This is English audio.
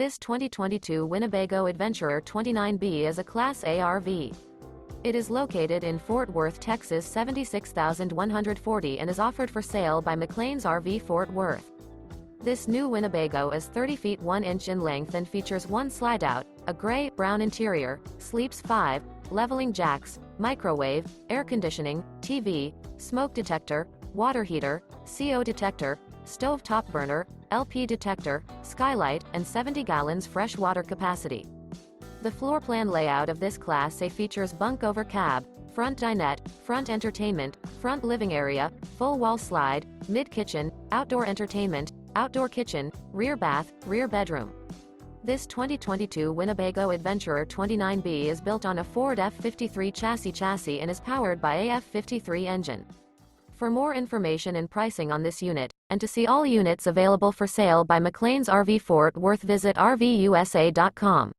This 2022 Winnebago Adventurer 29B is a Class A RV. It is located in Fort Worth, Texas 76,140 and is offered for sale by McClain's RV Fort Worth. This new Winnebago is 30 feet 1 inch in length and features one slideout, a gray-brown interior, sleeps 5, leveling jacks, microwave, air conditioning, TV, smoke detector, water heater, CO detector, stove top burner, LP detector, skylight, and 70 gallons fresh water capacity. The floor plan layout of this Class A features bunk over cab, front dinette, front entertainment, front living area, full wall slide, mid-kitchen, outdoor entertainment, outdoor kitchen, rear bath, rear bedroom. This 2022 Winnebago Adventurer 29B is built on a Ford F53 chassis and is powered by a F53 engine. For more information and pricing on this unit, and to see all units available for sale by McClain's RV Fort Worth, visit RVUSA.com.